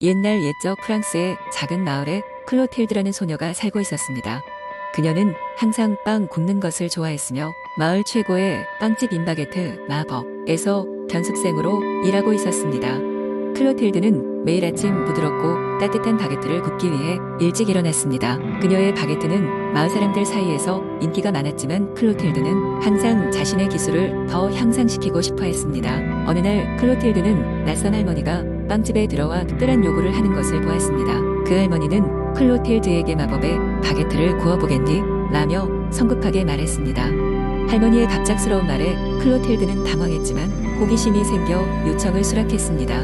옛날 옛적 프랑스의 작은 마을에 클로틸드라는 소녀가 살고 있었습니다. 그녀는 항상 빵 굽는 것을 좋아했으며 마을 최고의 빵집 인바게트 마법에서 견습생으로 일하고 있었습니다. 클로틸드는 매일 아침 부드럽고 따뜻한 바게트를 굽기 위해 일찍 일어났습니다. 그녀의 바게트는 마을 사람들 사이에서 인기가 많았지만 클로틸드는 항상 자신의 기술을 더 향상시키고 싶어 했습니다. 어느 날 클로틸드는 낯선 할머니가 빵집에 들어와 특별한 요구를 하는 것을 보았습니다. 그 할머니는 클로틸드에게 마법의 바게트를 구워보겠니? 라며 성급하게 말했습니다. 할머니의 갑작스러운 말에 클로틸드는 당황했지만 호기심이 생겨 요청을 수락했습니다.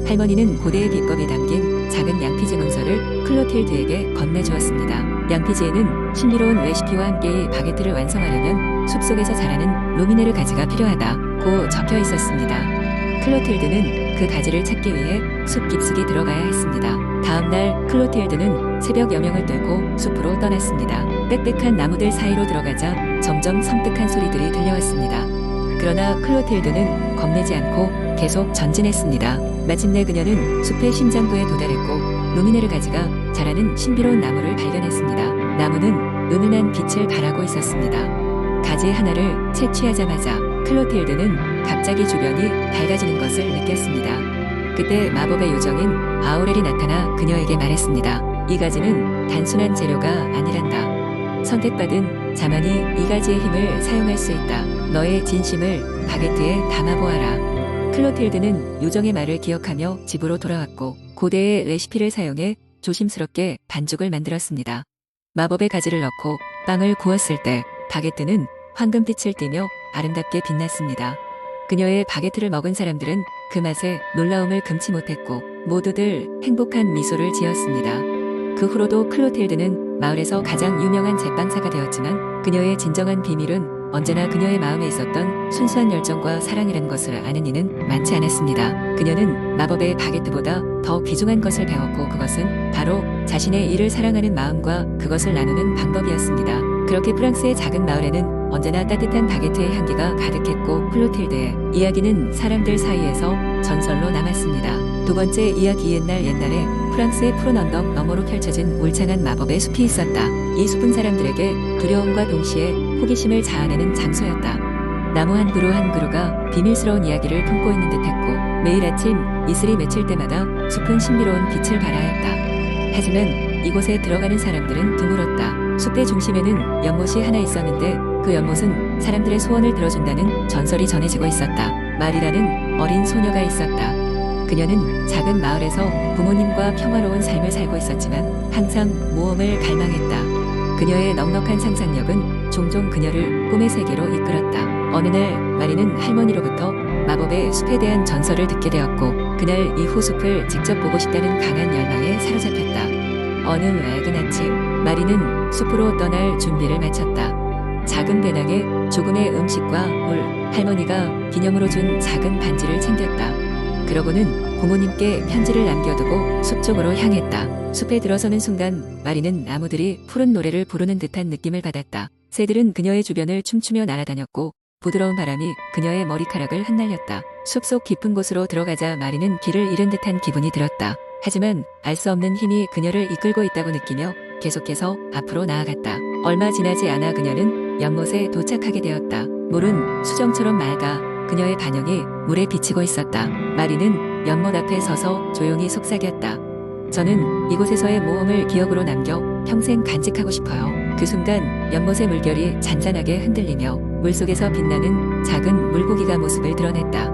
할머니는 고대의 비법이 담긴 작은 양피지 문서를 클로틸드에게 건네주었습니다. 양피지에는 신비로운 레시피와 함께 이 바게트를 완성하려면 숲속에서 자라는 루미네르 가지가 필요하다고 적혀 있었습니다. 클로틸드는 그 가지를 찾기 위해 숲 깊숙이 들어가야 했습니다. 다음날 클로틸드는 새벽 여명을 들고 숲으로 떠났습니다. 빽빽한 나무들 사이로 들어가자 점점 섬뜩한 소리들이 들려왔습니다. 그러나 클로틸드는 겁내지 않고 계속 전진했습니다. 마침내 그녀는 숲의 심장부에 도달했고 루미네르 가지가 자라는 신비로운 나무를 발견했습니다. 나무는 은은한 빛을 발하고 있었습니다. 가지 하나를 채취하자마자 클로틸드는 갑자기 주변이 밝아지는 것을 느꼈습니다. 그때 마법의 요정인 아우렐이 나타나 그녀에게 말했습니다. 이 가지는 단순한 재료가 아니란다. 선택받은 자만이 이 가지의 힘을 사용할 수 있다. 너의 진심을 바게트에 담아보아라. 클로틸드는 요정의 말을 기억하며 집으로 돌아왔고 고대의 레시피를 사용해 조심스럽게 반죽을 만들었습니다. 마법의 가지를 넣고 빵을 구웠을 때 바게트는 황금빛을 띠며 아름답게 빛났습니다. 그녀의 바게트를 먹은 사람들은 그 맛에 놀라움을 금치 못했고 모두들 행복한 미소를 지었습니다. 그 후로도 클로틸드는 마을에서 가장 유명한 제빵사가 되었지만 그녀의 진정한 비밀은 언제나 그녀의 마음에 있었던 순수한 열정과 사랑이라는 것을 아는 이는 많지 않았습니다. 그녀는 마법의 바게트보다 더 귀중한 것을 배웠고 그것은 바로 자신의 일을 사랑하는 마음과 그것을 나누는 방법이었습니다. 그렇게 프랑스의 작은 마을에는 언제나 따뜻한 바게트의 향기가 가득했고 클로틸드의 이야기는 사람들 사이에서 전설로 남았습니다. 두 번째 이야기 옛날에 프랑스의 푸른 언덕 너머로 펼쳐진 울창한 마법의 숲이 있었다. 이 숲은 사람들에게 두려움과 동시에 호기심을 자아내는 장소였다. 나무 한 그루 한 그루가 비밀스러운 이야기를 품고 있는 듯했고 매일 아침 이슬이 맺힐 때마다 숲은 신비로운 빛을 발하였다. 하지만 이곳에 들어가는 사람들은 드물었다. 숲의 중심에는 연못이 하나 있었는데 그 연못은 사람들의 소원을 들어준다는 전설이 전해지고 있었다. 말이라는 어린 소녀가 있었다. 그녀는 작은 마을에서 부모님과 평화로운 삶을 살고 있었지만 항상 모험을 갈망했다. 그녀의 넉넉한 상상력은 종종 그녀를 꿈의 세계로 이끌었다. 어느 날 마리는 할머니로부터 마법의 숲에 대한 전설을 듣게 되었고 그날 이후 숲을 직접 보고 싶다는 강한 열망에 사로잡혔다. 어느 맑은 아침 마리는 숲으로 떠날 준비를 마쳤다. 작은 배낭에 조금의 음식과 물, 할머니가 기념으로 준 작은 반지를 챙겼다. 그러고는 부모님께 편지를 남겨두고 숲 쪽으로 향했다. 숲에 들어서는 순간 마리는 나무들이 푸른 노래를 부르는 듯한 느낌을 받았다. 새들은 그녀의 주변을 춤추며 날아다녔고 부드러운 바람이 그녀의 머리카락을 흩날렸다. 숲속 깊은 곳으로 들어가자 마리는 길을 잃은 듯한 기분이 들었다. 하지만 알 수 없는 힘이 그녀를 이끌고 있다고 느끼며 계속해서 앞으로 나아갔다. 얼마 지나지 않아 그녀는 연못에 도착하게 되었다. 물은 수정처럼 맑아 그녀의 반영이 물에 비치고 있었다. 마리는 연못 앞에 서서 조용히 속삭였다. 저는 이곳에서의 모험을 기억으로 남겨 평생 간직하고 싶어요. 그 순간 연못의 물결이 잔잔하게 흔들리며 물속에서 빛나는 작은 물고기가 모습을 드러냈다.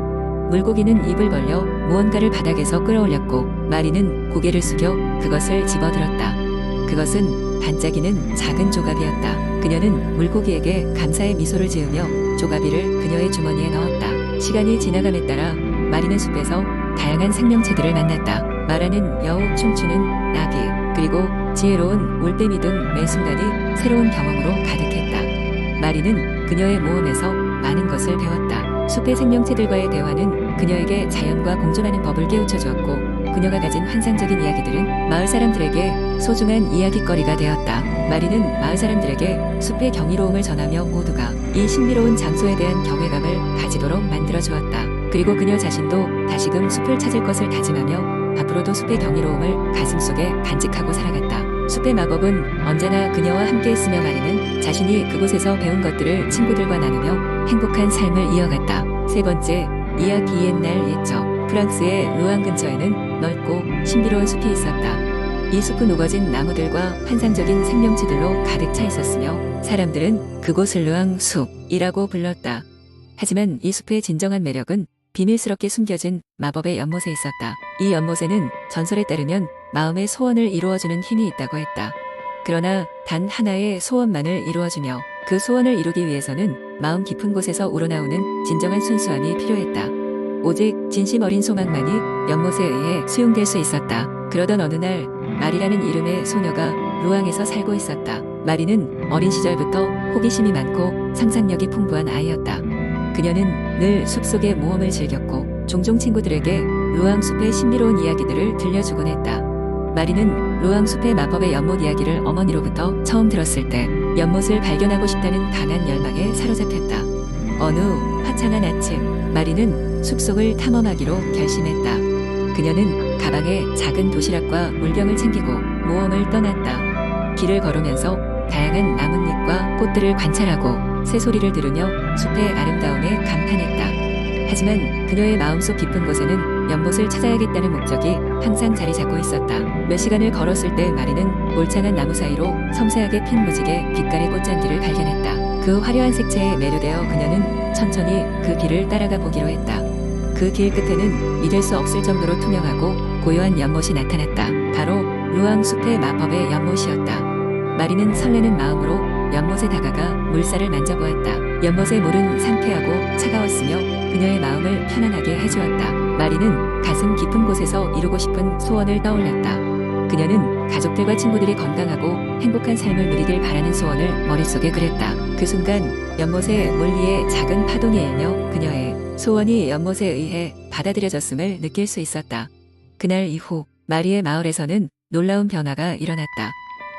물고기는 입을 벌려 무언가를 바닥에서 끌어올렸고 마리는 고개를 숙여 그것을 집어들었다. 그것은 반짝이는 작은 조갑이었다. 그녀는 물고기에게 감사의 미소를 지으며 조가비를 그녀의 주머니에 넣었다. 시간이 지나감에 따라 마리는 숲에서 다양한 생명체들을 만났다. 말하는 여우, 춤추는 나비, 그리고 지혜로운 올빼미 등 매 순간이 새로운 경험으로 가득했다. 마리는 그녀의 모험에서 많은 것을 배웠다. 숲의 생명체들과의 대화는 그녀에게 자연과 공존하는 법을 깨우쳐 주었고 그녀가 가진 환상적인 이야기들은 마을 사람들에게 소중한 이야깃거리가 되었다. 마리는 마을 사람들에게 숲의 경이로움을 전하며 모두가 이 신비로운 장소에 대한 경외감을 가지도록 만들어 주었다. 그리고 그녀 자신도 다시금 숲을 찾을 것을 다짐하며 앞으로도 숲의 경이로움을 가슴속에 간직하고 살아갔다. 숲의 마법은 언제나 그녀와 함께했으며 마리는 자신이 그곳에서 배운 것들을 친구들과 나누며 행복한 삶을 이어갔다. 세 번째, 이야기. 옛날 옛적 프랑스의 루앙 근처에는 넓고 신비로운 숲이 있었다. 이 숲은 우거진 나무들과 환상적인 생명체들로 가득 차 있었으며 사람들은 그곳을 루앙 숲이라고 불렀다. 하지만 이 숲의 진정한 매력은 비밀스럽게 숨겨진 마법의 연못에 있었다. 이 연못에는 전설에 따르면 마음의 소원을 이루어주는 힘이 있다고 했다. 그러나 단 하나의 소원만을 이루어주며 그 소원을 이루기 위해서는 마음 깊은 곳에서 우러나오는 진정한 순수함이 필요했다. 오직 진심 어린 소망만이 연못에 의해 수용될 수 있었다. 그러던 어느 날 마리라는 이름의 소녀가 루앙에서 살고 있었다. 마리는 어린 시절부터 호기심이 많고 상상력이 풍부한 아이였다. 그녀는 늘 숲속의 모험을 즐겼고 종종 친구들에게 루앙 숲의 신비로운 이야기들을 들려주곤 했다. 마리는 루앙 숲의 마법의 연못 이야기를 어머니로부터 처음 들었을 때 연못을 발견하고 싶다는 강한 열망에 사로잡혔다. 어느 화창한 아침, 마리는 숲속을 탐험하기로 결심했다. 그녀는 가방에 작은 도시락과 물병을 챙기고 모험을 떠났다. 길을 걸으면서 다양한 나뭇잎과 꽃들을 관찰하고 새소리를 들으며 숲의 아름다움에 감탄했다. 하지만 그녀의 마음속 깊은 곳에는 연못을 찾아야겠다는 목적이 항상 자리 잡고 있었다. 몇 시간을 걸었을 때 마리는 몰창한 나무 사이로 섬세하게 핀 무지개 빛깔의 꽃잔디를 발견했다. 그 화려한 색채에 매료되어 그녀는 천천히 그 길을 따라가 보기로 했다. 그 길 끝에는 믿을 수 없을 정도로 투명하고 고요한 연못이 나타났다. 바로 루앙 숲의 마법의 연못이었다. 마리는 설레는 마음으로 연못에 다가가 물살을 만져보았다. 연못의 물은 상쾌하고 차가웠으며 그녀의 마음을 편안하게 해주었다. 마리는 가슴 깊은 곳에서 이루고 싶은 소원을 떠올렸다. 그녀는 가족들과 친구들이 건강하고 행복한 삶을 누리길 바라는 소원을 머릿속에 그렸다. 그 순간 연못의 물 위에 작은 파동이 일며 그녀의 소원이 연못에 의해 받아들여졌음을 느낄 수 있었다. 그날 이후 마리의 마을에서는 놀라운 변화가 일어났다.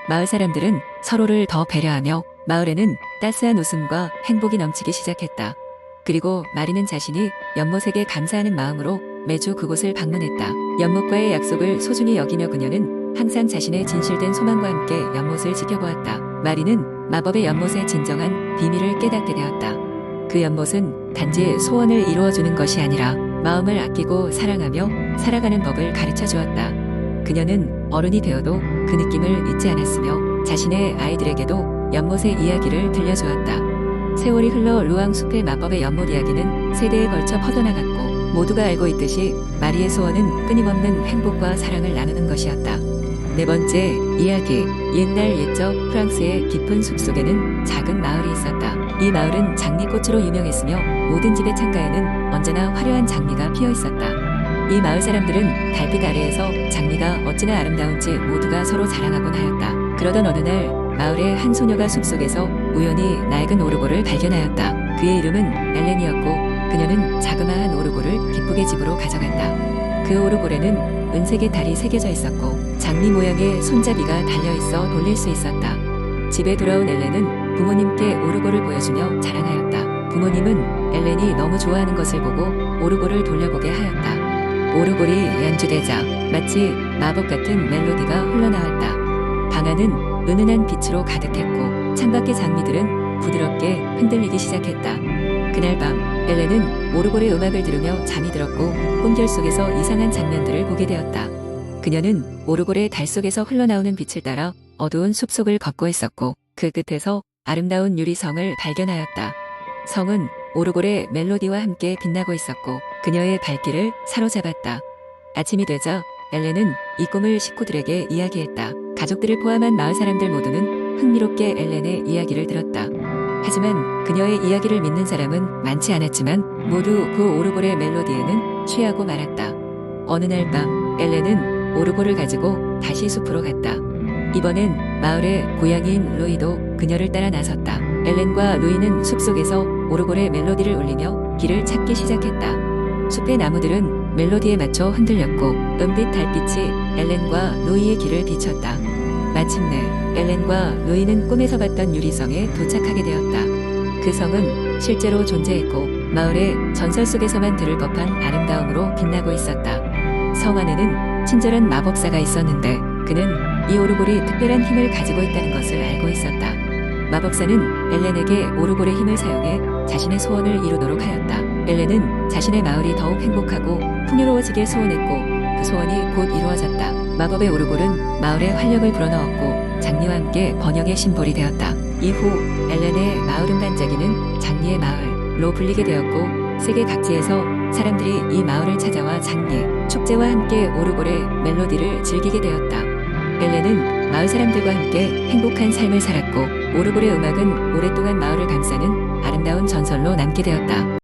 마을 사람들은 서로를 더 배려하며 마을에는 따스한 웃음과 행복이 넘치기 시작했다. 그리고 마리는 자신이 연못에게 감사하는 마음으로 매주 그곳을 방문했다. 연못과의 약속을 소중히 여기며 그녀는 항상 자신의 진실된 소망과 함께 연못을 지켜보았다. 마리는 마법의 연못의 진정한 비밀을 깨닫게 되었다. 그 연못은 단지 소원을 이루어주는 것이 아니라 마음을 아끼고 사랑하며 살아가는 법을 가르쳐 주었다. 그녀는 어른이 되어도 그 느낌을 잊지 않았으며 자신의 아이들에게도 연못의 이야기를 들려주었다. 세월이 흘러 루앙 숲의 마법의 연못 이야기는 세대에 걸쳐 퍼져나갔고 모두가 알고 있듯이 마리의 소원은 끊임없는 행복과 사랑을 나누는 것이었다. 네 번째, 이야기. 옛날 옛적 프랑스의 깊은 숲속에는 작은 마을이 있었다. 이 마을은 장미꽃으로 유명했으며 모든 집의 창가에는 언제나 화려한 장미가 피어 있었다. 이 마을 사람들은 달빛 아래에서 장미가 어찌나 아름다운지 모두가 서로 자랑하곤 하였다. 그러던 어느 날 마을의 한 소녀가 숲속에서 우연히 낡은 오르골을 발견하였다. 그의 이름은 엘렌이었고 그녀는 자그마한 오르골을 기쁘게 집으로 가져갔다. 그 오르골에는 은색의 달이 새겨져 있었고 장미 모양의 손잡이가 달려있어 돌릴 수 있었다. 집에 돌아온 엘렌은 부모님께 오르골을 보여주며 자랑하였다. 부모님은 엘렌이 너무 좋아하는 것을 보고 오르골을 돌려보게 하였다. 오르골이 연주되자 마치 마법 같은 멜로디가 흘러나왔다. 방 안은 은은한 빛으로 가득했고 창밖의 장미들은 부드럽게 흔들리기 시작했다. 그날 밤 엘렌은 오르골의 음악을 들으며 잠이 들었고 꿈결 속에서 이상한 장면들을 보게 되었다. 그녀는 오르골의 달 속에서 흘러나오는 빛을 따라 어두운 숲속을 걷고 있었고 그 끝에서 아름다운 유리성을 발견하였다. 성은 오르골의 멜로디와 함께 빛나고 있었고 그녀의 발길을 사로잡았다. 아침이 되자 엘렌은 이 꿈을 식구들에게 이야기했다. 가족들을 포함한 마을 사람들 모두는 흥미롭게 엘렌의 이야기를 들었다. 하지만 그녀의 이야기를 믿는 사람은 많지 않았지만 모두 그 오르골의 멜로디에는 취하고 말았다. 어느 날 밤 엘렌은 오르골을 가지고 다시 숲으로 갔다. 이번엔 마을의 고양이인 루이도 그녀를 따라 나섰다. 엘렌과 루이는 숲속에서 오르골의 멜로디를 울리며 길을 찾기 시작했다. 숲의 나무들은 멜로디에 맞춰 흔들렸고 은빛 달빛이 엘렌과 루이의 길을 비췄다. 마침내 엘렌과 루이는 꿈에서 봤던 유리성에 도착하게 되었다. 그 성은 실제로 존재했고 마을의 전설 속에서만 들을 법한 아름다움으로 빛나고 있었다. 성 안에는 친절한 마법사가 있었는데 그는 이 오르골이 특별한 힘을 가지고 있다는 것을 알고 있었다. 마법사는 엘렌에게 오르골의 힘을 사용해 자신의 소원을 이루도록 하였다. 엘렌은 자신의 마을이 더욱 행복하고 풍요로워지길 소원했고 그 소원이 곧 이루어졌다. 마법의 오르골은 마을에 활력을 불어넣었고 장리와 함께 번영의 심볼이 되었다. 이후 엘렌의 마을은 반짝이는 장리의 마을로 불리게 되었고 세계 각지에서 사람들이 이 마을을 찾아와 장리, 축제와 함께 오르골의 멜로디를 즐기게 되었다. 엘렌은 마을 사람들과 함께 행복한 삶을 살았고 오르골의 음악은 오랫동안 마을을 감싸는 아름다운 전설로 남게 되었다.